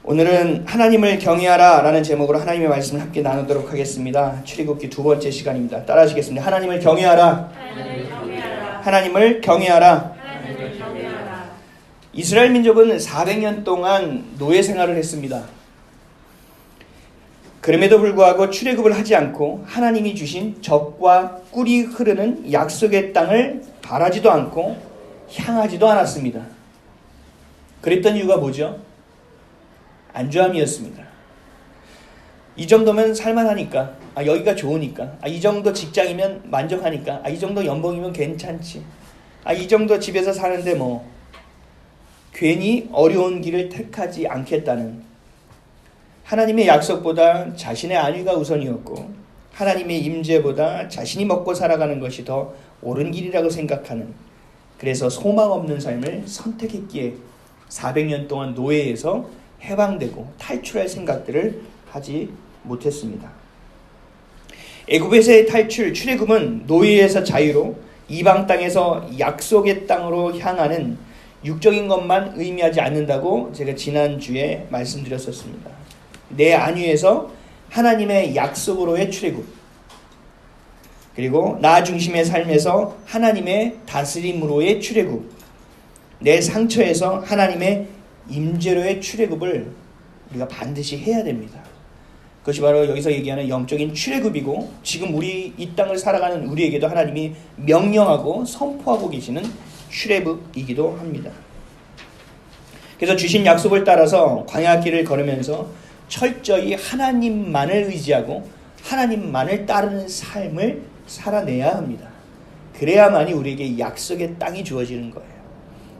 오늘은 하나님을 경외하라 라는 제목으로 하나님의 말씀을 함께 나누도록 하겠습니다. 출애굽기 두 번째 시간입니다. 따라하시겠습니다. 하나님을 경외하라. 하나님을 경외하라. 이스라엘 민족은 400년 동안 노예 생활을 했습니다. 그럼에도 불구하고 출애굽을 하지 않고 하나님이 주신 젖과 꿀이 흐르는 약속의 땅을 바라지도 않고 향하지도 않았습니다. 그랬던 이유가 뭐죠? 안주함이었습니다. 이 정도면 살만하니까, 여기가 좋으니까, 이 정도 직장이면 만족하니까, 이 정도 연봉이면 괜찮지, 이 정도 집에서 사는데 뭐 괜히 어려운 길을 택하지 않겠다는, 하나님의 약속보다 자신의 안위가 우선이었고 하나님의 임재보다 자신이 먹고 살아가는 것이 더 옳은 길이라고 생각하는, 그래서 소망 없는 삶을 선택했기에 400년 동안 노예에서 해방되고 탈출할 생각들을 하지 못했습니다. 애굽에서의 탈출, 출애굽은 노예에서 자유로 이방 땅에서 약속의 땅으로 향하는 육적인 것만 의미하지 않는다고 제가 지난주에 말씀드렸었습니다. 내 안위에서 하나님의 약속으로의 출애굽, 그리고 나 중심의 삶에서 하나님의 다스림으로의 출애굽, 내 상처에서 하나님의 임재로의 출애굽을 우리가 반드시 해야 됩니다. 그것이 바로 여기서 얘기하는 영적인 출애굽이고, 지금 우리 이 땅을 살아가는 우리에게도 하나님이 명령하고 선포하고 계시는 출애굽이기도 합니다. 그래서 주신 약속을 따라서 광야길을 걸으면서 철저히 하나님만을 의지하고 하나님만을 따르는 삶을 살아내야 합니다. 그래야만이 우리에게 약속의 땅이 주어지는 거예요.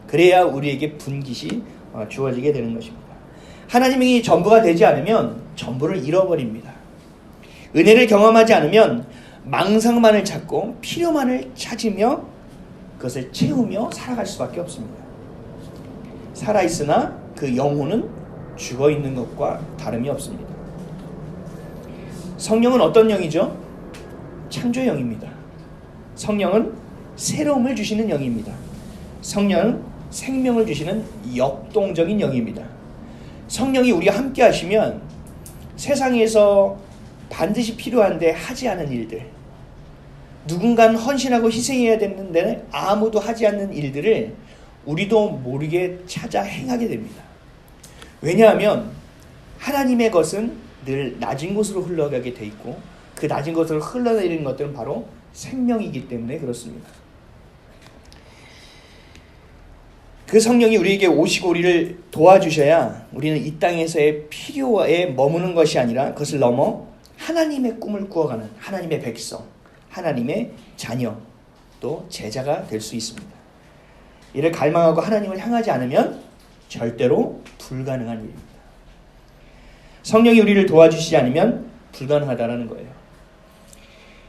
그래야 우리에게 분깃이 주어지게 되는 것입니다. 하나님이 전부가 되지 않으면 전부를 잃어버립니다. 은혜를 경험하지 않으면 망상만을 찾고 필요만을 찾으며 그것을 채우며 살아갈 수밖에 없습니다. 살아있으나 그 영혼은 죽어있는 것과 다름이 없습니다. 성령은 어떤 영이죠? 창조의 영입니다. 성령은 새로움을 주시는 영입니다. 성령은 생명을 주시는 역동적인 영입니다. 성령이 우리와 함께 하시면 세상에서 반드시 필요한데 하지 않은 일들, 누군가는 헌신하고 희생해야 되는데 아무도 하지 않는 일들을 우리도 모르게 찾아 행하게 됩니다. 왜냐하면 하나님의 것은 늘 낮은 곳으로 흘러가게 돼 있고, 그 낮은 곳으로 흘러내리는 것들은 바로 생명이기 때문에 그렇습니다. 그 성령이 우리에게 오시고 우리를 도와주셔야 우리는 이 땅에서의 필요에 머무는 것이 아니라 그것을 넘어 하나님의 꿈을 꾸어가는 하나님의 백성, 하나님의 자녀, 또 제자가 될 수 있습니다. 이를 갈망하고 하나님을 향하지 않으면 절대로 불가능한 일입니다. 성령이 우리를 도와주시지 않으면 불가능하다는 거예요.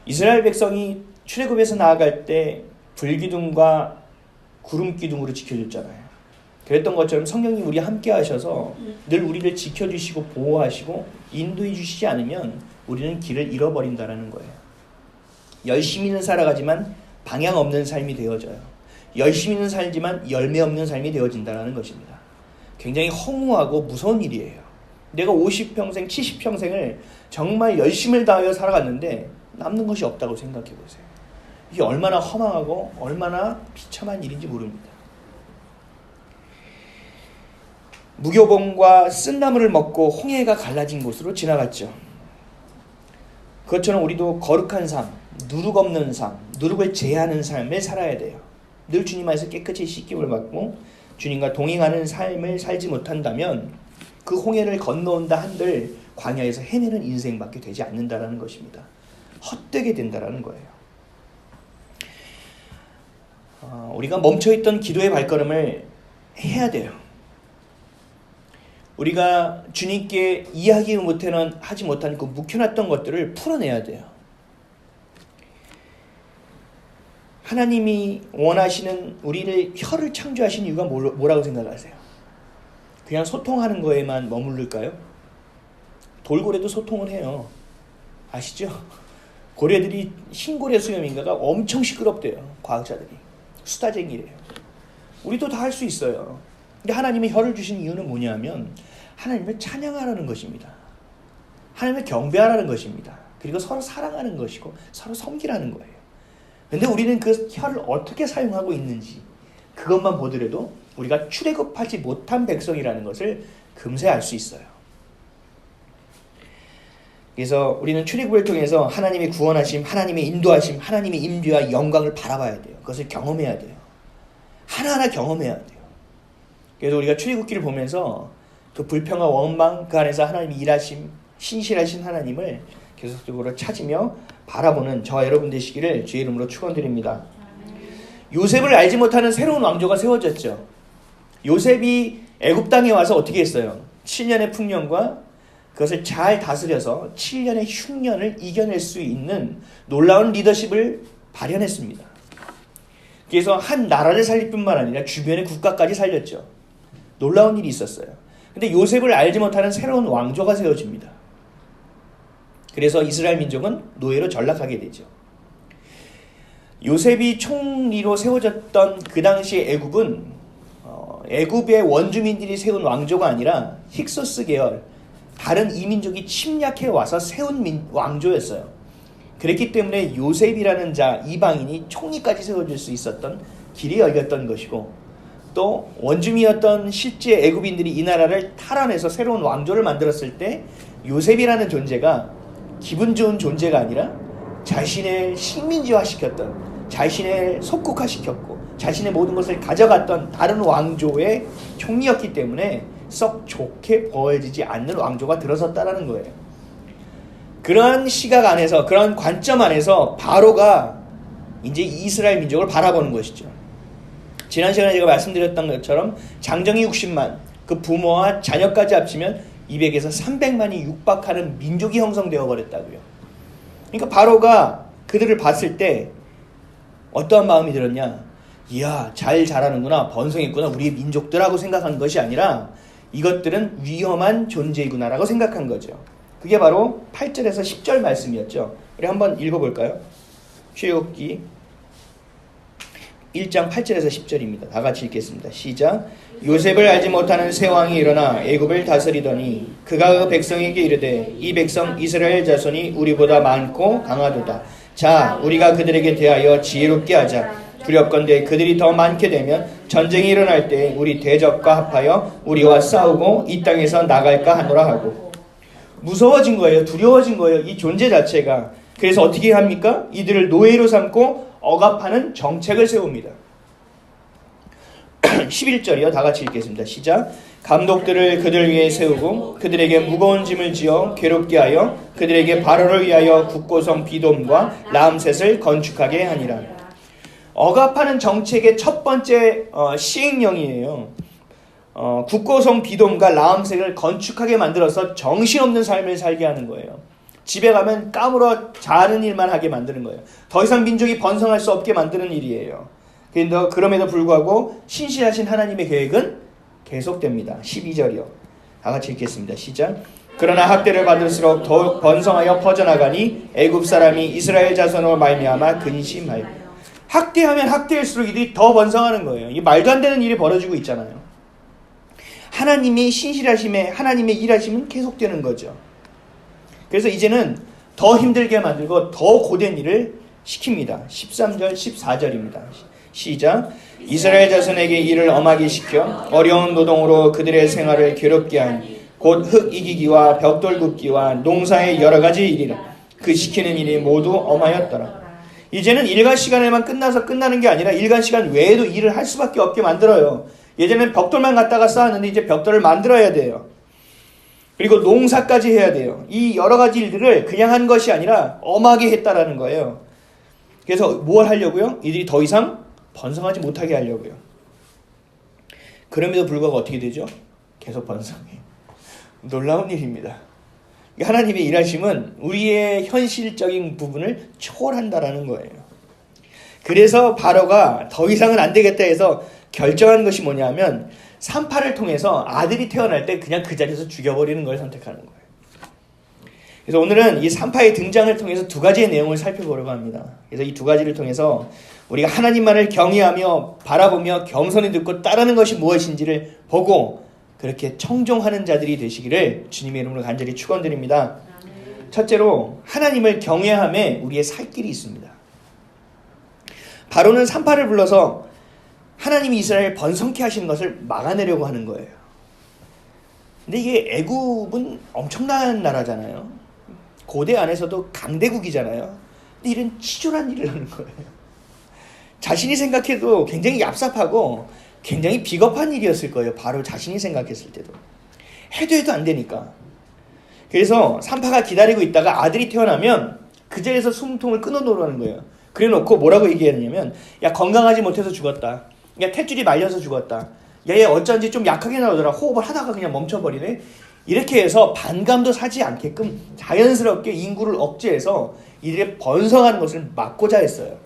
이스라엘 백성이 출애굽에서 나아갈 때 불기둥과 구름기둥으로 지켜줬잖아요. 그랬던 것처럼 성령이 우리와 함께 하셔서 늘 우리를 지켜주시고 보호하시고 인도해 주시지 않으면 우리는 길을 잃어버린다는 거예요. 열심히는 살아가지만 방향 없는 삶이 되어져요. 열심히는 살지만 열매 없는 삶이 되어진다는 것입니다. 굉장히 허무하고 무서운 일이에요. 내가 50평생, 70평생을 정말 열심을 다하여 살아갔는데 남는 것이 없다고 생각해 보세요. 이게 얼마나 허망하고 얼마나 비참한 일인지 모릅니다. 무교봉과 쓴나물을 먹고 홍해가 갈라진 곳으로 지나갔죠. 그것처럼 우리도 거룩한 삶, 누룩 없는 삶, 누룩을 제하는 삶을 살아야 돼요. 늘 주님 안에서 깨끗이 씻김을 받고 주님과 동행하는 삶을 살지 못한다면 그 홍해를 건너온다 한들 광야에서 헤매는 인생밖에 되지 않는다는 것입니다. 헛되게 된다는 거예요. 우리가 멈춰있던 기도의 발걸음을 해야 돼요. 우리가 주님께 이야기 하지 못한 그 묵혀놨던 것들을 풀어내야 돼요. 하나님이 원하시는 우리를 혀를 창조하신 이유가 뭐라고 생각하세요? 그냥 소통하는 거에만 머무를까요? 돌고래도 소통을 해요. 아시죠? 고래들이 흰고래 수염인가가 엄청 시끄럽대요. 과학자들이. 수다쟁이래요. 우리도 다 할 수 있어요. 근데 하나님이 혀를 주신 이유는 뭐냐면 하나님을 찬양하라는 것입니다. 하나님을 경배하라는 것입니다. 그리고 서로 사랑하는 것이고 서로 섬기라는 거예요. 그런데 우리는 그 혀를 어떻게 사용하고 있는지 그것만 보더라도 우리가 출애굽하지 못한 백성이라는 것을 금세 알 수 있어요. 그래서 우리는 출애굽을 통해서 하나님의 구원하심, 하나님의 인도하심, 하나님의 임재와 영광을 바라봐야 돼요. 그것을 경험해야 돼요. 하나하나 경험해야 돼요. 그래서 우리가 출애굽기를 보면서 그 불평과 원망, 그 안에서 하나님의 일하심, 신실하신 하나님을 계속적으로 찾으며 바라보는 저와 여러분 되시기를 주의 이름으로 축원드립니다. 요셉을 알지 못하는 새로운 왕조가 세워졌죠. 요셉이 애굽 땅에 와서 어떻게 했어요? 7년의 풍년과 그것을 잘 다스려서 7년의 흉년을 이겨낼 수 있는 놀라운 리더십을 발현했습니다. 그래서 한 나라를 살릴 뿐만 아니라 주변의 국가까지 살렸죠. 놀라운 일이 있었어요. 근데 요셉을 알지 못하는 새로운 왕조가 세워집니다. 그래서 이스라엘 민족은 노예로 전락하게 되죠. 요셉이 총리로 세워졌던 그 당시 애굽은 애굽의 원주민들이 세운 왕조가 아니라 힉소스 계열 다른 이민족이 침략해 와서 세운 왕조였어요. 그랬기 때문에 요셉이라는 자 이방인이 총리까지 세워줄 수 있었던 길이 열렸던 것이고, 또 원주민이었던 실제 애굽인들이 이 나라를 탈환해서 새로운 왕조를 만들었을 때 요셉이라는 존재가 기분 좋은 존재가 아니라 자신을 식민지화시켰던, 자신을 속국화시켰고 자신의 모든 것을 가져갔던 다른 왕조의 총리였기 때문에 썩 좋게 보여지지 않는 왕조가 들어섰다라는 거예요. 그런 시각 안에서, 그런 관점 안에서 바로가 이제 이스라엘 민족을 바라보는 것이죠. 지난 시간에 제가 말씀드렸던 것처럼 장정이 60만, 그 부모와 자녀까지 합치면 200에서 300만이 육박하는 민족이 형성되어 버렸다고요. 그러니까 바로가 그들을 봤을 때 어떠한 마음이 들었냐? 이야, 잘 자라는구나, 번성했구나, 우리의 민족들하고 생각한 것이 아니라 이것들은 위험한 존재이구나라고 생각한 거죠. 그게 바로 8절에서 10절 말씀이었죠. 우리 한번 읽어볼까요? 출애굽기 1장 8절에서 10절입니다. 다 같이 읽겠습니다. 시작. 요셉을 알지 못하는 새 왕이 일어나 애굽을 다스리더니 그가 그 백성에게 이르되 이 백성 이스라엘 자손이 우리보다 많고 강하도다. 자, 우리가 그들에게 대하여 지혜롭게 하자. 두렵건대 그들이 더 많게 되면 전쟁이 일어날 때 우리 대적과 합하여 우리와 싸우고 이 땅에서 나갈까 하노라 하고. 무서워진 거예요. 두려워진 거예요. 이 존재 자체가. 그래서 어떻게 합니까? 이들을 노예로 삼고 억압하는 정책을 세웁니다. 11절이요. 다 같이 읽겠습니다. 시작. 감독들을 그들 위에 세우고 그들에게 무거운 짐을 지어 괴롭게 하여 그들에게 바로를 위하여 국고성 비돔과 라암셋을 건축하게 하니라. 억압하는 정책의 첫 번째 시행령이에요. 국고성 비돔과 라암셋을 건축하게 만들어서 정신없는 삶을 살게 하는 거예요. 집에 가면 까물어 자는 일만 하게 만드는 거예요. 더 이상 민족이 번성할 수 없게 만드는 일이에요. 그런데 그럼에도 불구하고 신실하신 하나님의 계획은 계속됩니다. 12절이요. 다 같이 읽겠습니다. 시작. 그러나 학대를 받을수록 더욱 번성하여 퍼져나가니 애굽 사람이 이스라엘 자손으로 말미암아 근심하여. 학대하면 학대할수록 이들이 더 번성하는 거예요. 이 말도 안 되는 일이 벌어지고 있잖아요. 하나님이 신실하심에, 하나님의 일하심은 계속되는 거죠. 그래서 이제는 더 힘들게 만들고 더 고된 일을 시킵니다. 13절, 14절입니다. 시작. 이스라엘 자손에게 일을 엄하게 시켜 어려운 노동으로 그들의 생활을 괴롭게 하니 곧 흙 이기기와 벽돌 굽기와 농사의 여러 가지 일이라. 그 시키는 일이 모두 엄하였더라. 이제는 일간 시간에만 끝나서 끝나는 게 아니라 일간 시간 외에도 일을 할 수밖에 없게 만들어요. 예전엔 벽돌만 갖다가 쌓았는데 이제 벽돌을 만들어야 돼요. 그리고 농사까지 해야 돼요. 이 여러 가지 일들을 그냥 한 것이 아니라 엄하게 했다라는 거예요. 그래서 뭘 하려고요? 이들이 더 이상 번성하지 못하게 하려고요. 그럼에도 불구하고 어떻게 되죠? 계속 번성해요. 놀라운 일입니다. 하나님의 일하심은 우리의 현실적인 부분을 초월한다라는 거예요. 그래서 바로가 더 이상은 안 되겠다 해서 결정한 것이 뭐냐면 38을 통해서 아들이 태어날 때 그냥 그 자리에서 죽여버리는 걸 선택하는 거예요. 그래서 오늘은 이 38의 등장을 통해서 두 가지의 내용을 살펴보려고 합니다. 그래서 이 두 가지를 통해서 우리가 하나님만을 경외하며 바라보며 겸손히 듣고 따르는 것이 무엇인지를 보고 그 그렇게 청종하는 자들이 되시기를 주님의 이름으로 간절히 축원드립니다. 첫째로 하나님을 경외함에 우리의 살 길이 있습니다. 바로는 산파를 불러서 하나님이 이스라엘을 번성케 하시는 것을 막아내려고 하는 거예요. 근데 이게 애굽은 엄청난 나라잖아요. 고대 안에서도 강대국이잖아요. 근데 이런 치졸한 일을 하는 거예요. 자신이 생각해도 굉장히 얍삽하고 굉장히 비겁한 일이었을 거예요. 바로 자신이 생각했을 때도. 해도 안 되니까. 그래서 산파가 기다리고 있다가 아들이 태어나면 그 자리에서 숨통을 끊어놓으라는 거예요. 그래 놓고 뭐라고 얘기했냐면, 야, 건강하지 못해서 죽었다. 야, 탯줄이 말려서 죽었다. 야, 얘 어쩐지 좀 약하게 나오더라. 호흡을 하다가 그냥 멈춰버리네. 이렇게 해서 반감도 사지 않게끔 자연스럽게 인구를 억제해서 이들의 번성하는 것을 막고자 했어요.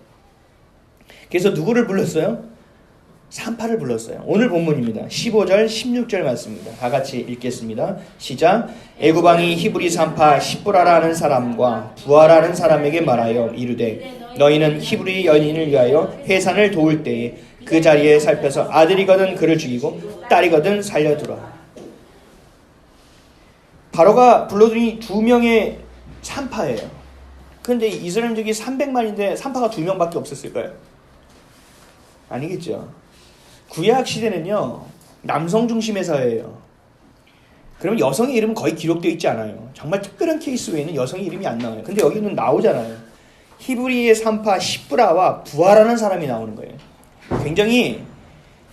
그래서 누구를 불렀어요? 산파를 불렀어요. 오늘 본문입니다. 15절 16절 말씀입니다. 다 같이 읽겠습니다. 시작. 애굽 왕이 히브리 산파 십브라라는 사람과 부하라는 사람에게 말하여 이르되 너희는 히브리 여인을 위하여 해산을 도울 때에 그 자리에 살펴서 아들이거든 그를 죽이고 딸이거든 살려두라. 바로가 불러들이 2명의 산파예요. 그런데 이스라엘족이 300만인데 산파가 2명밖에 없었을까요? 아니겠죠. 구약 시대는요, 남성 중심의 사회예요. 그러면 여성의 이름은 거의 기록되어 있지 않아요. 정말 특별한 케이스 외에는 여성의 이름이 안 나와요. 근데 여기는 나오잖아요. 히브리의 산파 십브라와 부하라는 사람이 나오는 거예요. 굉장히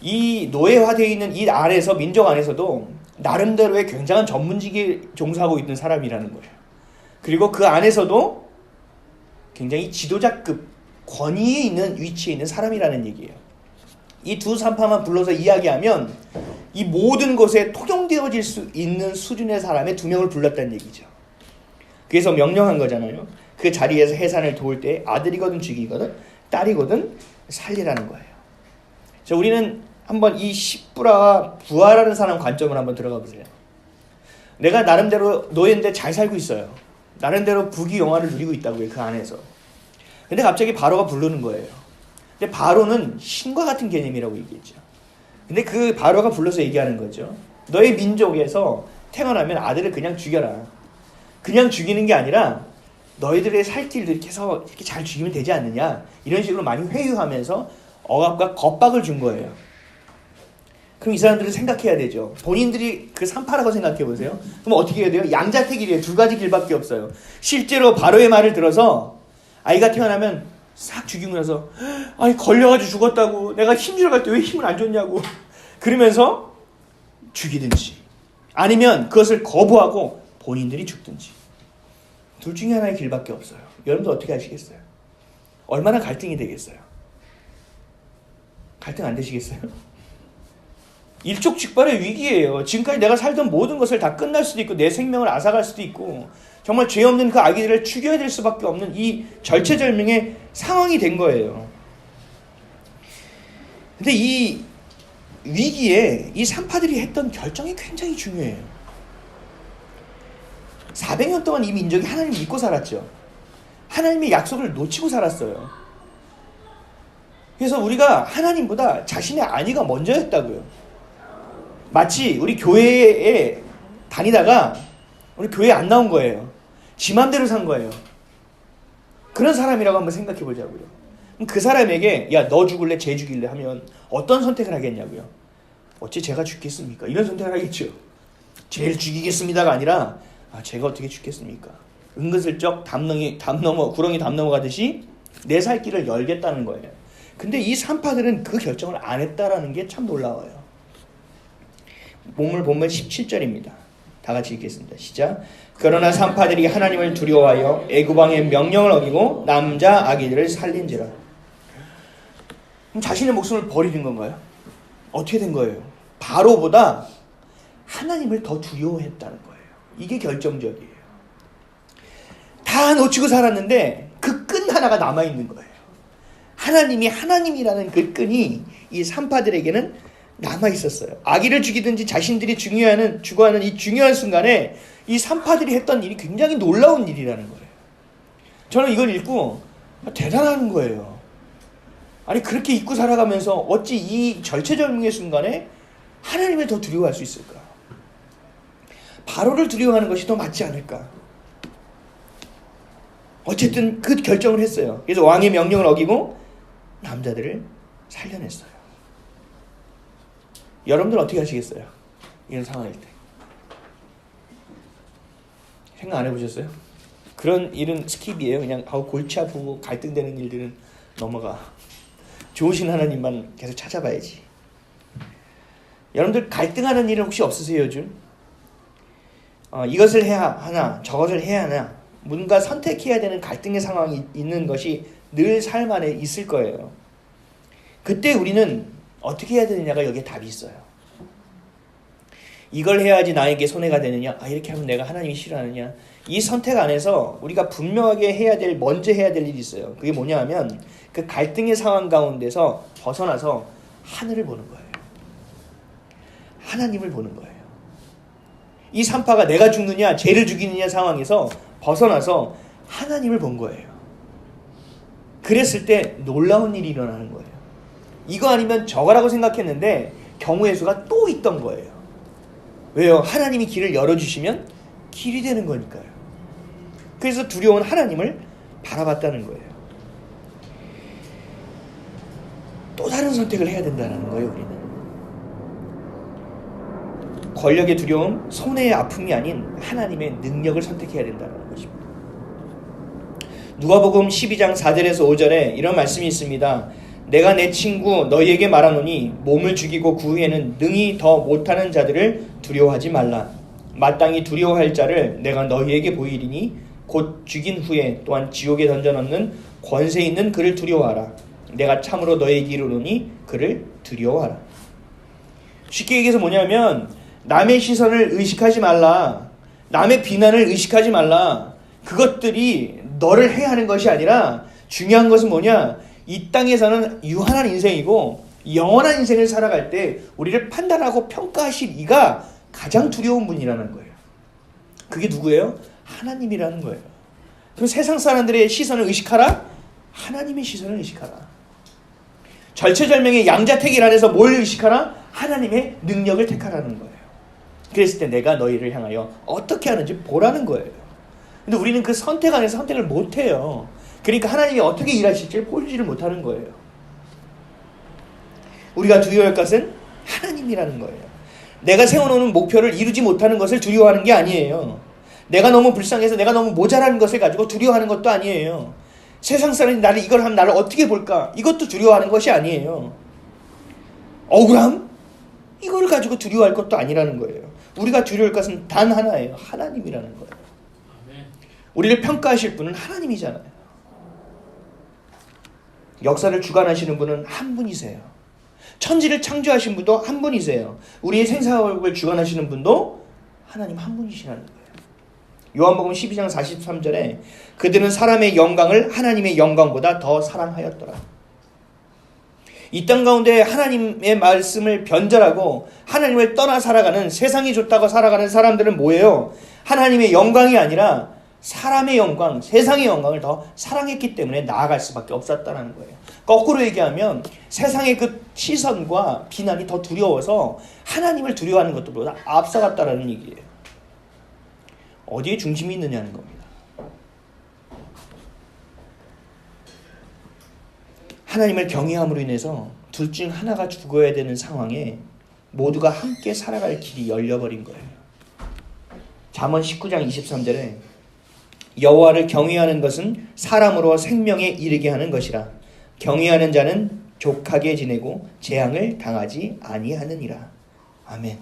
이 노예화되어 있는 이 안에서, 민족 안에서도 나름대로의 굉장한 전문직에 종사하고 있는 사람이라는 거예요. 그리고 그 안에서도 굉장히 지도자급 권위에 있는 위치에 있는 사람이라는 얘기예요. 이 두 산파만 불러서 이야기하면 이 모든 것에 통용되어질 수 있는 수준의 사람의 2명을 불렀다는 얘기죠. 그래서 명령한 거잖아요. 그 자리에서 해산을 도울 때 아들이거든 죽이거든 딸이거든 살리라는 거예요. 자, 우리는 한번 이 십브라와 부하라는 사람 관점을 한번 들어가 보세요. 내가 나름대로 노예인데 잘 살고 있어요. 나름대로 부귀영화를 누리고 있다고요. 그 안에서. 근데 갑자기 바로가 부르는 거예요. 근데 바로는 신과 같은 개념이라고 얘기했죠. 근데 그 바로가 불러서 얘기하는 거죠. 너의 민족에서 태어나면 아들을 그냥 죽여라. 그냥 죽이는 게 아니라 너희들의 살 길도 이렇게 해서 이렇게 잘 죽이면 되지 않느냐. 이런 식으로 많이 회유하면서 억압과 겁박을 준 거예요. 그럼 이 사람들은 생각해야 되죠. 본인들이 그 산파라고 생각해 보세요. 그럼 어떻게 해야 돼요? 양자택일이에요. 2가지 길밖에 없어요. 실제로 바로의 말을 들어서 아이가 태어나면 싹 죽이고 나서 아니 걸려가지고 죽었다고, 내가 힘주러 갈 때 왜 힘을 안 줬냐고 그러면서 죽이든지, 아니면 그것을 거부하고 본인들이 죽든지, 둘 중에 하나의 길밖에 없어요. 여러분들 어떻게 하시겠어요? 얼마나 갈등이 되겠어요? 갈등 안 되시겠어요? 일촉즉발의 위기예요. 지금까지 내가 살던 모든 것을 다 끝날 수도 있고 내 생명을 앗아갈 수도 있고 정말 죄 없는 그 아기들을 죽여야 될 수밖에 없는 이 절체절명의 상황이 된 거예요. 근데 이 위기에 이 산파들이 했던 결정이 굉장히 중요해요. 400년 동안 이 민족이 하나님을 믿고 살았죠. 하나님의 약속을 놓치고 살았어요. 그래서 우리가 하나님보다 자신의 안위가 먼저였다고요. 마치 우리 교회에 다니다가 우리 교회에 안 나온 거예요. 지 맘대로 산 거예요. 그런 사람이라고 한번 생각해 보자고요. 그럼 그 사람에게 야, 너 죽을래? 쟤 죽일래? 하면 어떤 선택을 하겠냐고요. 어째 제가 죽겠습니까? 이런 선택을 하겠죠. 쟤를 죽이겠습니다가 아니라 제가 어떻게 죽겠습니까? 은근슬쩍 구렁이 담 넘어가듯이 내 살 길을 열겠다는 거예요. 근데 이 산파들은 그 결정을 안 했다라는 게 참 놀라워요. 본문 17절입니다. 다 같이 읽겠습니다. 시작. 그러나 산파들이 하나님을 두려워하여 애굽 왕의 명령을 어기고 남자 아기들을 살린지라. 그럼 자신의 목숨을 버리는 건가요? 어떻게 된 거예요? 바로보다 하나님을 더 두려워했다는 거예요. 이게 결정적이에요. 다 놓치고 살았는데 그 끈 하나가 남아있는 거예요. 하나님이 하나님이라는 그 끈이 이 산파들에게는 남아있었어요. 아기를 죽이든지 자신들이 죽어가는 이 중요한 순간에 이 산파들이 했던 일이 굉장히 놀라운 일이라는 거예요. 저는 이걸 읽고 대단한 거예요. 아니 그렇게 잊고 살아가면서 어찌 이 절체절명의 순간에 하나님을 더 두려워할 수 있을까? 바로를 두려워하는 것이 더 맞지 않을까. 어쨌든 그 결정을 했어요. 그래서 왕의 명령을 어기고 남자들을 살려냈어요. 여러분들 어떻게 하시겠어요? 이런 상황일 때. 생각 안 해보셨어요? 그런 일은 스킵이에요. 그냥 골치 아프고 갈등되는 일들은 넘어가. 좋으신 하나님만 계속 찾아봐야지. 여러분들 갈등하는 일은 혹시 없으세요 요즘? 이것을 해야 하나 저것을 해야 하나 뭔가 선택해야 되는 갈등의 상황이 있는 것이 늘 삶 안에 있을 거예요. 그때 우리는 어떻게 해야 되느냐가 여기에 답이 있어요. 이걸 해야지 나에게 손해가 되느냐, 이렇게 하면 내가 하나님이 싫어하느냐. 이 선택 안에서 우리가 분명하게 먼저 해야 될 일이 있어요. 그게 뭐냐 하면 그 갈등의 상황 가운데서 벗어나서 하늘을 보는 거예요. 하나님을 보는 거예요. 이 산파가 내가 죽느냐 죄를 죽이느냐 상황에서 벗어나서 하나님을 본 거예요. 그랬을 때 놀라운 일이 일어나는 거예요. 이거 아니면 저거라고 생각했는데 경우의 수가 또 있던 거예요. 왜요? 하나님이 길을 열어주시면 길이 되는 거니까요. 그래서 두려운 하나님을 바라봤다는 거예요. 또 다른 선택을 해야 된다는 거예요. 우리는 권력의 두려움, 손해의 아픔이 아닌 하나님의 능력을 선택해야 된다는 것입니다. 누가복음 12장 4절에서 5절에 이런 말씀이 있습니다. 내가 내 친구 너희에게 말하노니 몸을 죽이고 그 후에는 능히 더 못하는 자들을 두려워하지 말라. 마땅히 두려워할 자를 내가 너희에게 보이리니 곧 죽인 후에 또한 지옥에 던져넣는 권세 있는 그를 두려워하라. 내가 참으로 너희에게 이르노니 그를 두려워하라. 쉽게 얘기해서 뭐냐면 남의 시선을 의식하지 말라. 남의 비난을 의식하지 말라. 그것들이 너를 해야 하는 것이 아니라 중요한 것은 뭐냐? 이 땅에서는 유한한 인생이고 영원한 인생을 살아갈 때 우리를 판단하고 평가하실 이가 가장 두려운 분이라는 거예요. 그게 누구예요? 하나님이라는 거예요. 그럼 세상 사람들의 시선을 의식하라? 하나님의 시선을 의식하라. 절체절명의 양자택일 안에서 뭘 의식하라? 하나님의 능력을 택하라는 거예요. 그랬을 때 내가 너희를 향하여 어떻게 하는지 보라는 거예요. 근데 우리는 그 선택 안에서 선택을 못해요. 그러니까 하나님이 어떻게 일하실지 보지를 못하는 거예요. 우리가 두려워할 것은 하나님이라는 거예요. 내가 세워놓은 목표를 이루지 못하는 것을 두려워하는 게 아니에요. 내가 너무 불쌍해서 내가 너무 모자라는 것을 가지고 두려워하는 것도 아니에요. 세상 사람이 나를 이걸 하면 나를 어떻게 볼까? 이것도 두려워하는 것이 아니에요. 억울함? 이걸 가지고 두려워할 것도 아니라는 거예요. 우리가 두려울 것은 단 하나예요. 하나님이라는 거예요. 우리를 평가하실 분은 하나님이잖아요. 역사를 주관하시는 분은 한 분이세요. 천지를 창조하신 분도 한 분이세요. 우리의 생사월국을 주관하시는 분도 하나님 한 분이시라는 거예요. 요한복음 12장 43절에 그들은 사람의 영광을 하나님의 영광보다 더 사랑하였더라. 이 땅 가운데 하나님의 말씀을 변절하고 하나님을 떠나 살아가는, 세상이 좋다고 살아가는 사람들은 뭐예요? 하나님의 영광이 아니라 사람의 영광, 세상의 영광을 더 사랑했기 때문에 나아갈 수밖에 없었다는 거예요. 거꾸로 얘기하면 세상의 그 시선과 비난이 더 두려워서 하나님을 두려워하는 것들보다 앞서갔다라는 얘기예요. 어디에 중심이 있느냐는 겁니다. 하나님을 경외함으로 인해서 둘 중 하나가 죽어야 되는 상황에 모두가 함께 살아갈 길이 열려버린 거예요. 잠언 19장 23절에 여호와를 경외하는 것은 사람으로 생명에 이르게 하는 것이라. 경외하는 자는 족하게 지내고 재앙을 당하지 아니하느니라. 아멘.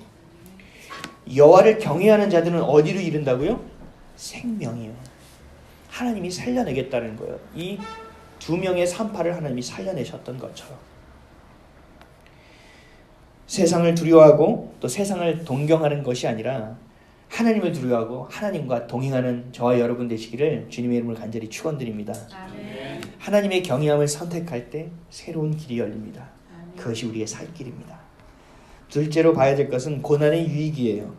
여호와를 경외하는 자들은 어디로 이른다고요? 생명이요. 하나님이 살려내겠다는 거예요. 이 두 명의 산파를 하나님이 살려내셨던 것처럼. 세상을 두려워하고 또 세상을 동경하는 것이 아니라 하나님을 두려워하고 하나님과 동행하는 저와 여러분 되시기를 주님의 이름으로 간절히 축원드립니다. 아멘. 하나님의 경외함을 선택할 때 새로운 길이 열립니다. 아멘. 그것이 우리의 살 길입니다. 둘째로 봐야 될 것은 고난의 유익이에요.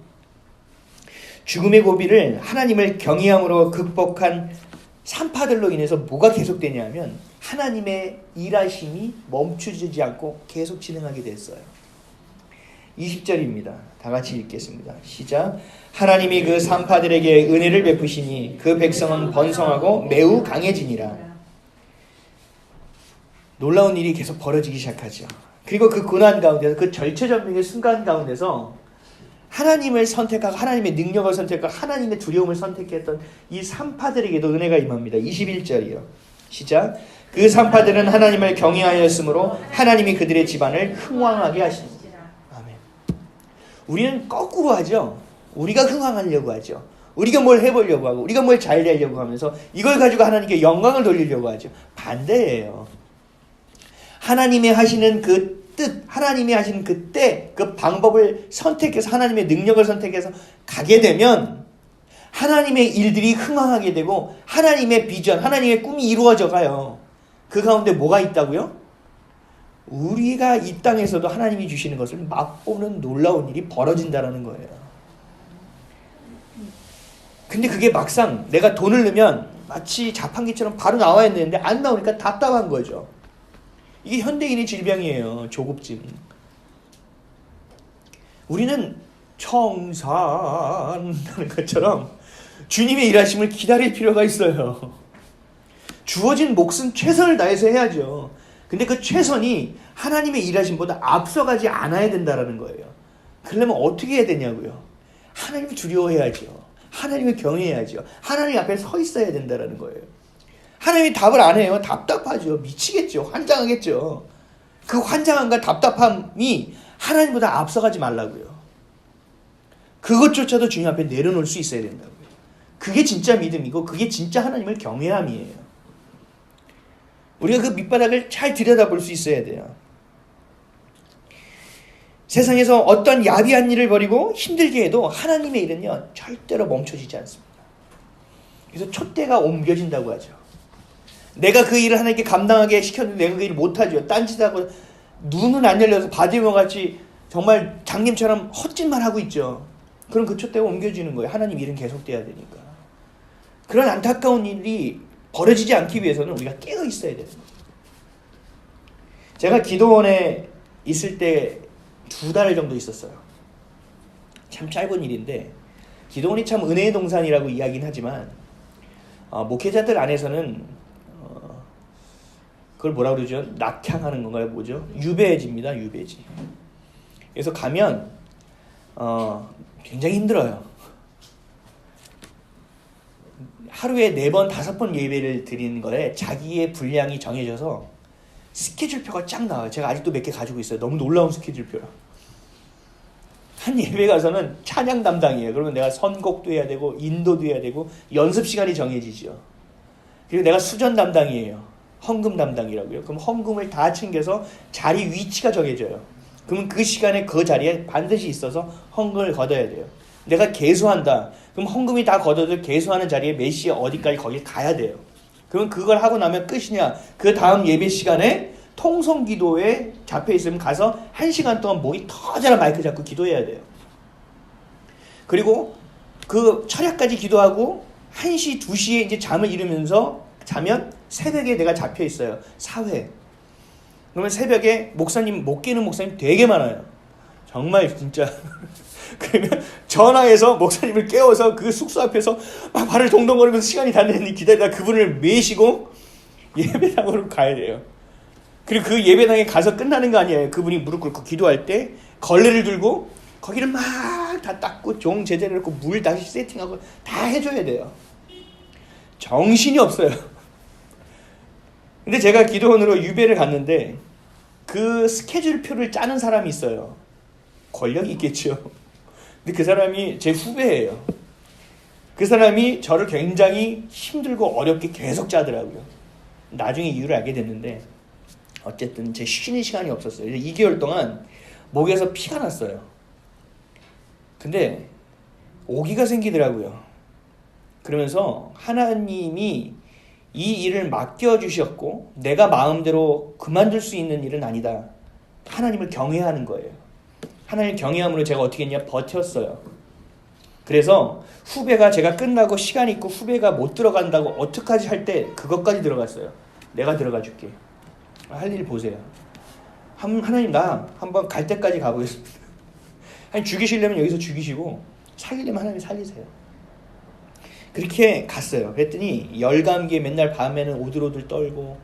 죽음의 고비를 하나님을 경외함으로 극복한 산파들로 인해서 뭐가 계속되냐면 하나님의 일하심이 멈추지 않고 계속 진행하게 됐어요. 20절입니다. 다 같이 읽겠습니다. 시작. 하나님이 그 산파들에게 은혜를 베푸시니 그 백성은 번성하고 매우 강해지니라. 놀라운 일이 계속 벌어지기 시작하죠. 그리고 그 고난 가운데서, 그 절체절명의 순간 가운데서 하나님을 선택하고 하나님의 능력을 선택하고 하나님의 두려움을 선택했던 이 산파들에게도 은혜가 임합니다. 21절이요. 시작. 그 산파들은 하나님을 경외하였으므로 하나님이 그들의 집안을 흥왕하게 하십니다. 아멘. 우리는 거꾸로 하죠. 우리가 흥왕하려고 하죠. 우리가 뭘 해보려고 하고 우리가 뭘 잘 되려고 하면서 이걸 가지고 하나님께 영광을 돌리려고 하죠. 반대예요. 하나님이 하시는 그 뜻, 하나님이 하시는 그 때, 그 방법을 선택해서 하나님의 능력을 선택해서 가게 되면 하나님의 일들이 흥황하게 되고 하나님의 비전, 하나님의 꿈이 이루어져 가요. 그 가운데 뭐가 있다고요? 우리가 이 땅에서도 하나님이 주시는 것을 맛보는 놀라운 일이 벌어진다는 거예요. 근데 그게 막상 내가 돈을 넣으면 마치 자판기처럼 바로 나와야 되는데 안 나오니까 답답한 거죠. 이게 현대인의 질병이에요. 조급증. 우리는 청산하는 것처럼 주님의 일하심을 기다릴 필요가 있어요. 주어진 몫은 최선을 다해서 해야죠. 근데 그 최선이 하나님의 일하심보다 앞서가지 않아야 된다는 거예요. 그러려면 어떻게 해야 되냐고요. 하나님을 두려워해야죠. 하나님을 경외해야죠. 하나님 앞에 서 있어야 된다는 거예요. 하나님이 답을 안 해요. 답답하죠. 미치겠죠. 환장하겠죠. 그 환장함과 답답함이 하나님보다 앞서가지 말라고요. 그것조차도 주님 앞에 내려놓을 수 있어야 된다고요. 그게 진짜 믿음이고 그게 진짜 하나님을 경외함이에요. 우리가 그 밑바닥을 잘 들여다볼 수 있어야 돼요. 세상에서 어떤 야비한 일을 벌이고 힘들게 해도 하나님의 일은요 절대로 멈춰지지 않습니다. 그래서 촛대가 옮겨진다고 하죠. 내가 그 일을 하나님께 감당하게 시켰는데 내가 그 일을 못하죠. 딴짓하고 눈은 안 열려서 바디모같이 정말 장님처럼 헛짓만 하고 있죠. 그럼 그 촛대가 옮겨지는 거예요. 하나님 일은 계속돼야 되니까. 그런 안타까운 일이 벌어지지 않기 위해서는 우리가 깨어 있어야 되는 거예요. 제가 기도원에 있을 때 2달 정도 있었어요. 참 짧은 일인데 기도원이 참 은혜의 동산이라고 이야기는 하지만 목회자들 안에서는 그걸 뭐라 그러죠? 낙향하는 건가요? 뭐죠? 유배지입니다. 유배지. 그래서 가면 굉장히 힘들어요. 하루에 4번, 5번 예배를 드리는 거에 자기의 분량이 정해져서 스케줄표가 쫙 나와요. 제가 아직도 몇 개 가지고 있어요. 너무 놀라운 스케줄표라. 한 예배 가서는 찬양 담당이에요. 그러면 내가 선곡도 해야 되고 인도도 해야 되고 연습 시간이 정해지죠. 그리고 내가 수전 담당이에요. 헌금 담당이라고요. 그럼 헌금을 다 챙겨서 자리 위치가 정해져요. 그러면 그 시간에 그 자리에 반드시 있어서 헌금을 걷어야 돼요. 내가 개수한다. 그럼 헌금이 다 걷어도 개수하는 자리에 몇 시에 어디까지 거기 가야 돼요. 그럼 그걸 하고 나면 끝이냐. 그 다음 예배 시간에 통성기도에 잡혀있으면 가서 1시간 동안 목이 터져라 마이크 잡고 기도해야 돼요. 그리고 그 철야까지 기도하고 1시, 2시에 이제 잠을 이루면서 자면 새벽에 내가 잡혀 있어요. 사회. 그러면 새벽에 목사님 못 깨는 목사님 되게 많아요. 정말 진짜. 그러면 전화해서 목사님을 깨워서 그 숙소 앞에서 막 발을 동동거리면서 시간이 다 됐는데 기다리다 그분을 메시고 예배당으로 가야 돼요. 그리고 그 예배당에 가서 끝나는 거 아니에요. 그분이 무릎 꿇고 기도할 때 걸레를 들고 거기를 막 다 닦고 종 제대로 놓고 물 다시 세팅하고 다 해줘야 돼요. 정신이 없어요. 근데 제가 기도원으로 유배를 갔는데 그 스케줄표를 짜는 사람이 있어요. 권력이 있겠죠. 근데 그 사람이 제 후배예요. 그 사람이 저를 굉장히 힘들고 어렵게 계속 짜더라고요. 나중에 이유를 알게 됐는데 어쨌든 제 쉬는 시간이 없었어요. 2개월 동안 목에서 피가 났어요. 근데 오기가 생기더라고요. 그러면서 하나님이 이 일을 맡겨주셨고 내가 마음대로 그만둘 수 있는 일은 아니다. 하나님을 경외하는 거예요. 하나님을 경외함으로 제가 어떻게 했냐? 버텼어요. 그래서 후배가 제가 끝나고 시간 있고 후배가 못 들어간다고 어떡하지 할 때 그것까지 들어갔어요. 내가 들어가 줄게. 할 일 보세요. 하나님 나 한번 갈 때까지 가보겠습니다. 아니 죽이시려면 여기서 죽이시고 살리려면 하나님 살리세요. 그렇게 갔어요. 그랬더니 열감기에 맨날 밤에는 오들오들 떨고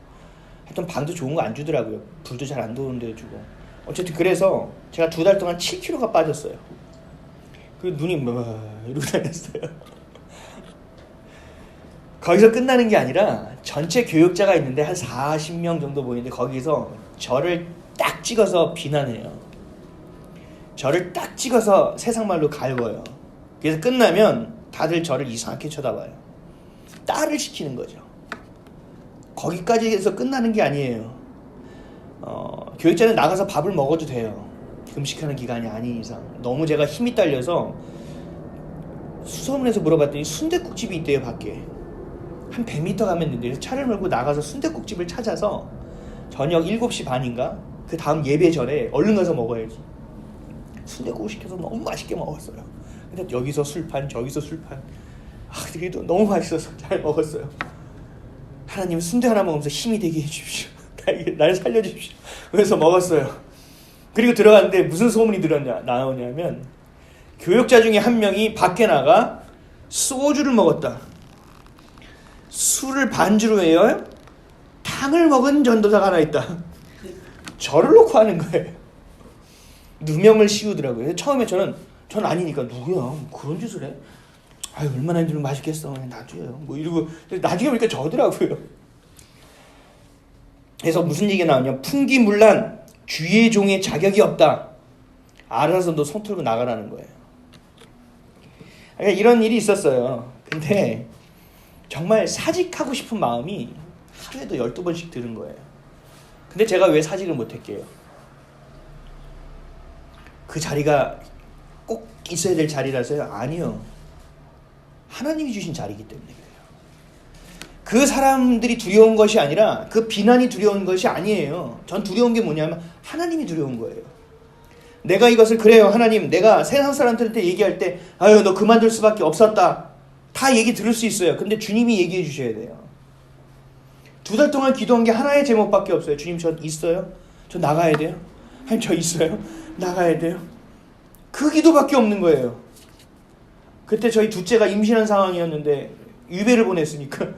하여튼 방도 좋은 거 안 주더라고요. 불도 잘 안 들어오는데 주고. 어쨌든 그래서 제가 2달 동안 7kg가 빠졌어요. 그 눈이 이러고 다녔어요. 거기서 끝나는 게 아니라 전체 교육자가 있는데 한 40명 정도 보이는데 거기서 저를 딱 찍어서 비난해요. 저를 딱 찍어서 세상말로 갈궈요. 그래서 끝나면 다들 저를 이상하게 쳐다봐요. 딸을 시키는 거죠. 거기까지 해서 끝나는 게 아니에요. 교육자는 나가서 밥을 먹어도 돼요. 금식하는 기간이 아닌 이상. 너무 제가 힘이 딸려서 수소문해서 물어봤더니 순댓국집이 있대요, 밖에. 한 100m 가면 있는데 차를 몰고 나가서 순댓국집을 찾아서 저녁 7시 반인가? 그 다음 예배 전에 얼른 가서 먹어야지. 순댓국을 시켜서 너무 맛있게 먹었어요. 근데 여기서 술판, 저기서 술판. 그래도 너무 맛있어서 잘 먹었어요. 하나님 순대 하나 먹으면서 힘이 되게 해주십시오. 날 살려주십시오. 그래서 먹었어요. 그리고 들어갔는데 무슨 소문이 나오냐면 교육자 중에 한 명이 밖에 나가 소주를 먹었다. 술을 반주로 해요. 탕을 먹은 전도사가 하나 있다. 저를 놓고 하는 거예요. 누명을 씌우더라고요. 처음에 전 아니니까 누구야? 그런 짓을 해? 아유 얼마나 힘들면 맛있겠어. 그냥 놔줘요. 뭐 이러고 나중에 보니까 저더라고요. 그래서 무슨 얘기가 나오냐? 풍기문란 주의 종의 자격이 없다. 알아서 너 손 털고 나가라는 거예요. 그러니까 이런 일이 있었어요. 근데 정말 사직하고 싶은 마음이 하루에도 12번씩 드는 거예요. 근데 제가 왜 사직을 못했게요? 그 자리가 꼭 있어야 될 자리라서요? 아니요. 하나님이 주신 자리이기 때문에 그래요. 그 사람들이 두려운 것이 아니라 그 비난이 두려운 것이 아니에요. 전 두려운 게 뭐냐면 하나님이 두려운 거예요. 내가 이것을 그래요. 하나님 내가 세상 사람들한테 얘기할 때 아유 너 그만둘 수밖에 없었다. 다 얘기 들을 수 있어요. 근데 주님이 얘기해 주셔야 돼요. 2달 동안 기도한 게 하나의 제목밖에 없어요. 주님 저 있어요? 저 나가야 돼요? 하나님 저 있어요? 나가야 돼요? 그 기도밖에 없는 거예요. 그때 저희 둘째가 임신한 상황이었는데 유배를 보냈으니까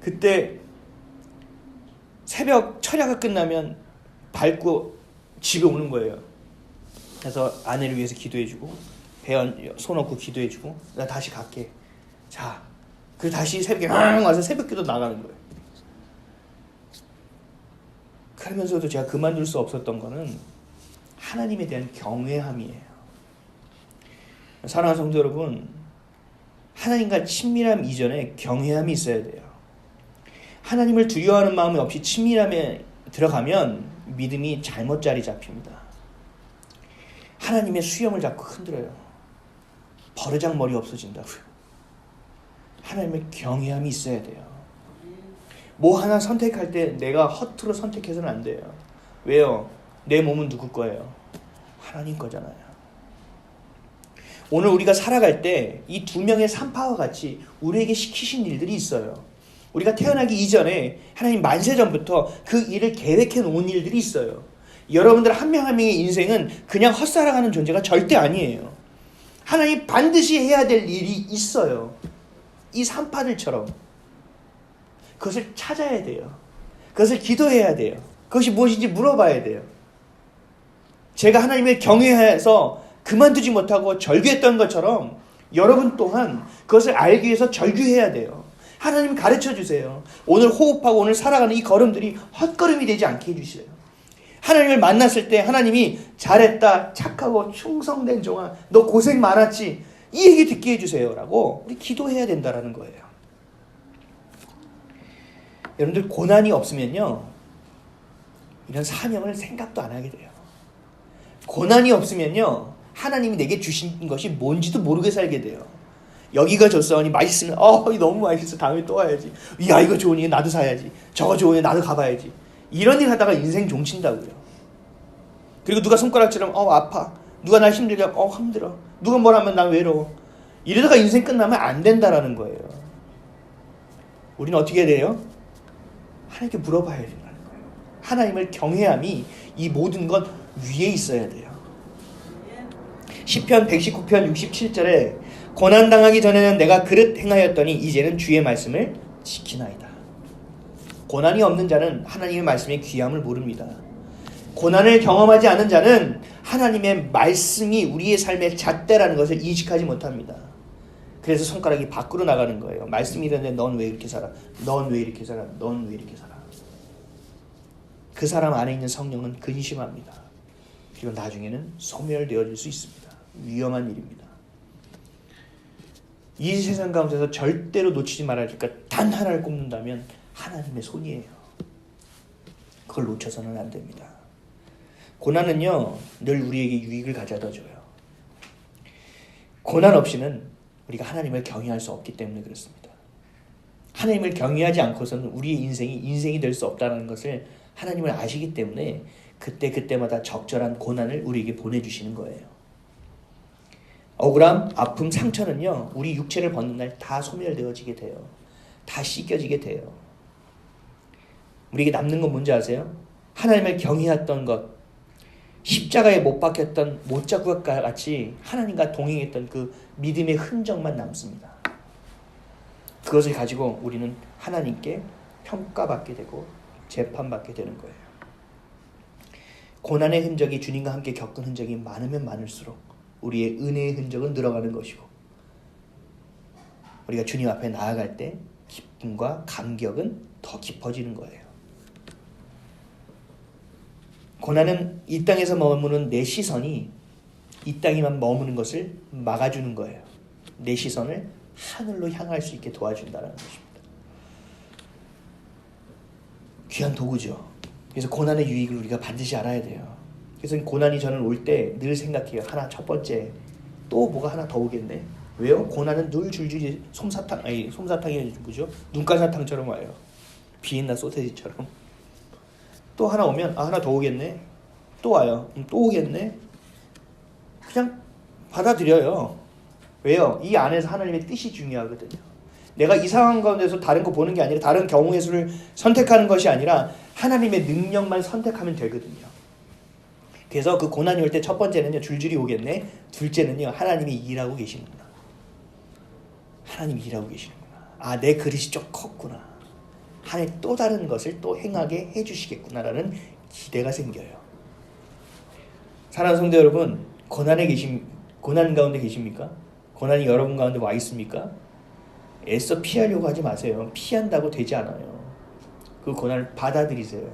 그때 새벽 철야가 끝나면 밟고 집에 오는 거예요. 그래서 아내를 위해서 기도해주고 손 얹고 기도해주고 나 다시 갈게. 자, 그리고 다시 새벽에 와서 새벽기도 나가는 거예요. 그러면서도 제가 그만둘 수 없었던 거는 하나님에 대한 경외함이에요. 사랑하는 성도 여러분, 하나님과 친밀함 이전에 경외함이 있어야 돼요. 하나님을 두려워하는 마음이 없이 친밀함에 들어가면 믿음이 잘못 자리 잡힙니다. 하나님의 수염을 잡고 흔들어요. 버르장머리 없어진다고요. 하나님의 경외함이 있어야 돼요. 뭐 하나 선택할 때 내가 허투루 선택해서는 안 돼요. 왜요? 내 몸은 누구 거예요? 하나님 거잖아요. 오늘 우리가 살아갈 때 이 2명의 산파와 같이 우리에게 시키신 일들이 있어요. 우리가 태어나기 이전에 하나님 만세 전부터 그 일을 계획해 놓은 일들이 있어요. 여러분들 한 명 한 명의 인생은 그냥 헛살아가는 존재가 절대 아니에요. 하나님 반드시 해야 될 일이 있어요. 이 산파들처럼. 그것을 찾아야 돼요. 그것을 기도해야 돼요. 그것이 무엇인지 물어봐야 돼요. 제가 하나님을 경외해서 그만두지 못하고 절규했던 것처럼 여러분 또한 그것을 알기 위해서 절규해야 돼요. 하나님 가르쳐 주세요. 오늘 호흡하고 오늘 살아가는 이 걸음들이 헛걸음이 되지 않게 해주세요. 하나님을 만났을 때 하나님이 잘했다, 착하고 충성된 종아, 너 고생 많았지, 이 얘기 듣게 해주세요 라고 우리 기도해야 된다는 거예요. 여러분들 고난이 없으면요 이런 사명을 생각도 안 하게 돼요. 고난이 없으면요 하나님이 내게 주신 것이 뭔지도 모르게 살게 돼요. 여기가 좋사오니 맛있으면 이거 너무 맛있어, 다음에 또 와야지. 야 이거 좋으니 나도 사야지. 저거 좋으니 나도 가봐야지. 이런 일 하다가 인생 종친다고요. 그리고 누가 손가락처럼 아파, 누가 날 힘들게 하면 힘들어, 누가 뭘 하면 난 외로워, 이러다가 인생 끝나면 안 된다라는 거예요. 우리는 어떻게 해야 돼요? 하나님께 물어봐야 된다는 거예요. 하나님을 경외함이 이 모든 것 위에 있어야 돼요. 시편 119편 67절에 고난당하기 전에는 내가 그릇 행하였더니 이제는 주의 말씀을 지키나이다. 고난이 없는 자는 하나님의 말씀의 귀함을 모릅니다. 고난을 경험하지 않은 자는 하나님의 말씀이 우리의 삶의 잣대라는 것을 인식하지 못합니다. 그래서 손가락이 밖으로 나가는 거예요. 말씀이 이러는데 넌 왜 이렇게 살아? 넌 왜 이렇게 살아? 넌 왜 이렇게 살아? 그 사람 안에 있는 성령은 근심합니다. 그리고 나중에는 소멸되어질 수 있습니다. 위험한 일입니다. 이 세상 가운데서 절대로 놓치지 말아야 될 것 단 하나를 꼽는다면 하나님의 손이에요. 그걸 놓쳐서는 안 됩니다. 고난은요, 늘 우리에게 유익을 가져다 줘요. 고난 없이는 우리가 하나님을 경외할 수 없기 때문에 그렇습니다. 하나님을 경외하지 않고서는 우리의 인생이 될 수 없다는 것을 하나님을 아시기 때문에 그때마다 적절한 고난을 우리에게 보내주시는 거예요. 억울함, 아픔, 상처는요, 우리 육체를 벗는 날 다 소멸되어지게 돼요. 다 씻겨지게 돼요. 우리에게 남는 건 뭔지 아세요? 하나님을 경외했던 것, 십자가에 못 박혔던 못자국과 같이 하나님과 동행했던 그 믿음의 흔적만 남습니다. 그것을 가지고 우리는 하나님께 평가받게 되고 재판받게 되는 거예요. 고난의 흔적이 주님과 함께 겪은 흔적이 많으면 많을수록 우리의 은혜의 흔적은 늘어가는 것이고, 우리가 주님 앞에 나아갈 때 기쁨과 감격은 더 깊어지는 거예요. 고난은 이 땅에서 머무는 내 시선이 이 땅에만 머무는 것을 막아주는 거예요. 내 시선을 하늘로 향할 수 있게 도와준다는 것입니다. 귀한 도구죠. 그래서 고난의 유익을 우리가 반드시 알아야 돼요. 그래서 고난이 저는 올 때 늘 생각해요. 첫 번째, 또 뭐가 하나 더 오겠네. 왜요? 고난은 늘 줄줄이 솜사탕이 뭐죠? 눈가사탕처럼 와요. 비엔나 소세지처럼. 또 하나 오면 하나 더 오겠네. 또 와요. 또 오겠네. 그냥 받아들여요. 왜요? 이 안에서 하나님의 뜻이 중요하거든요. 내가 이 상황 가운데서 다른 거 보는 게 아니라, 다른 경우의 수를 선택하는 것이 아니라 하나님의 능력만 선택하면 되거든요. 그래서 그 고난이 올 때 첫 번째는요, 줄줄이 오겠네. 둘째는요, 하나님이 일하고 계시는구나. 하나님이 일하고 계시는구나. 내 그릇이 좀 컸구나. 하나님 또 다른 것을 또 행하게 해주시겠구나라는 기대가 생겨요. 사랑하는 성도 여러분, 고난 가운데 계십니까? 고난이 여러분 가운데 와 있습니까? 애써 피하려고 하지 마세요. 피한다고 되지 않아요. 그 고난을 받아들이세요.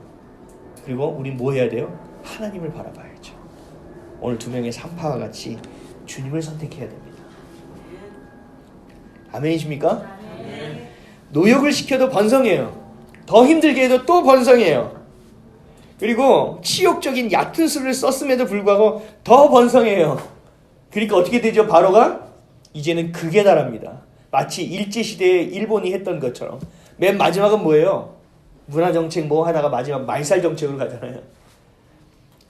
그리고 우린 뭐 해야 돼요? 하나님을 바라봐야죠. 오늘 두 명의 산파와 같이 주님을 선택해야 됩니다. 아멘이십니까? 노역을 시켜도 번성해요. 더 힘들게 해도 또 번성해요. 그리고 치욕적인 얕은 수를 썼음에도 불구하고 더 번성해요. 그러니까 어떻게 되죠? 바로가 이제는 극에 달합니다. 마치 일제시대에 일본이 했던 것처럼. 맨 마지막은 뭐예요? 문화정책 뭐 하다가 마지막 말살 정책으로 가잖아요.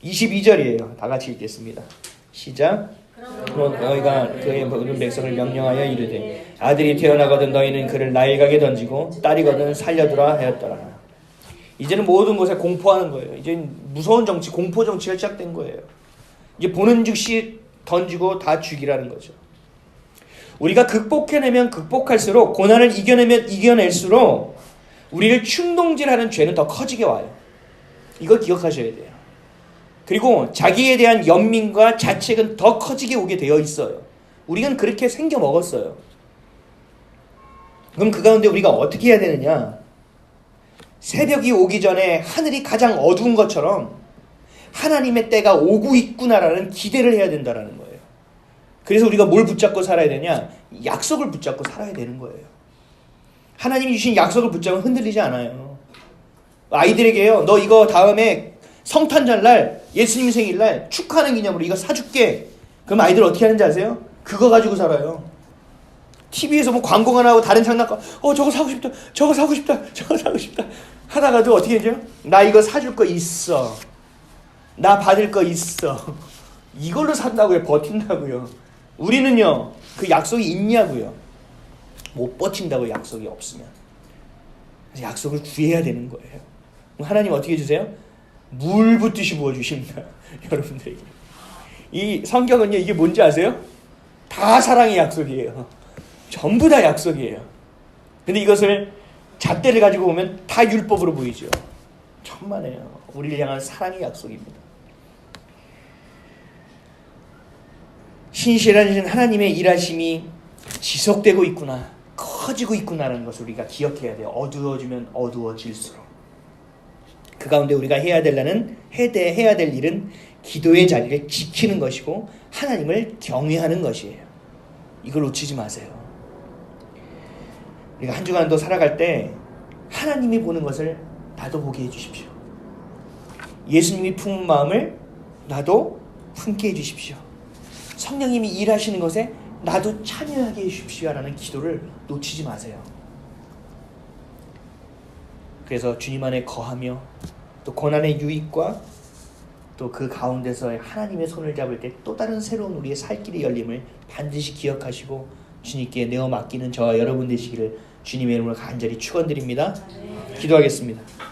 22절이에요. 다 같이 읽겠습니다. 시작. 그럼 너희가 그의 모든 백성을 명령하여 이르되 아들이 태어나거든 너희는 그를 나일강에 던지고 딸이거든 살려두라 하였더라. 이제는 모든 곳에 공포하는 거예요. 이제 무서운 정치, 공포 정치가 시작된 거예요. 이제 보는 즉시 던지고 다 죽이라는 거죠. 우리가 극복해내면 극복할수록, 고난을 이겨내면 이겨낼수록 우리를 충동질하는 죄는 더 커지게 와요. 이걸 기억하셔야 돼요. 그리고 자기에 대한 연민과 자책은 더 커지게 오게 되어 있어요. 우리는 그렇게 생겨 먹었어요. 그럼 그 가운데 우리가 어떻게 해야 되느냐? 새벽이 오기 전에 하늘이 가장 어두운 것처럼 하나님의 때가 오고 있구나라는 기대를 해야 된다는 거예요. 그래서 우리가 뭘 붙잡고 살아야 되냐? 약속을 붙잡고 살아야 되는 거예요. 하나님이 주신 약속을 붙잡으면 흔들리지 않아요. 아이들에게요, 너 이거 다음에 성탄절날, 예수님 생일날 축하하는 기념으로 이거 사줄게. 그럼 아이들 어떻게 하는지 아세요? 그거 가지고 살아요. TV에서 뭐 광고가 나오고 다른 장난감, 저거 사고 싶다, 저거 사고 싶다, 저거 사고 싶다 하다가도 어떻게 하죠? 나 이거 사줄 거 있어, 나 받을 거 있어, 이걸로 산다고요. 버틴다고요. 우리는요, 그 약속이 있냐고요. 못 버틴다고. 약속이 없으면. 그래서 약속을 구해야 되는 거예요. 하나님 어떻게 해주세요? 물 붓듯이 부어주십니다. 여러분들에게 이 성경은요, 이게 뭔지 아세요? 다 사랑의 약속이에요. 전부 다 약속이에요. 근데 이것을 잣대를 가지고 보면 다 율법으로 보이죠. 천만에요. 우리를 향한 사랑의 약속입니다. 신실하신 하나님의 일하심이 지속되고 있구나, 커지고 있구나라는 것을 우리가 기억해야 돼요. 어두워지면 어두워질수록. 그 가운데 우리가 해야 될 일은 기도의 자리를 지키는 것이고 하나님을 경외하는 것이에요. 이걸 놓치지 마세요. 우리가 한 주간도 살아갈 때 하나님이 보는 것을 나도 보게 해주십시오. 예수님이 품은 마음을 나도 품게 해주십시오. 성령님이 일하시는 것에 나도 참여하게 해주십시오 라는 기도를 놓치지 마세요. 그래서 주님 안에 거하며 또 고난의 유익과 또 그 가운데서 하나님의 손을 잡을 때 또 다른 새로운 우리의 살 길이 열림을 반드시 기억하시고 주님께 내어 맡기는 저와 여러분 되시기를 주님의 이름으로 간절히 축원드립니다. 기도하겠습니다.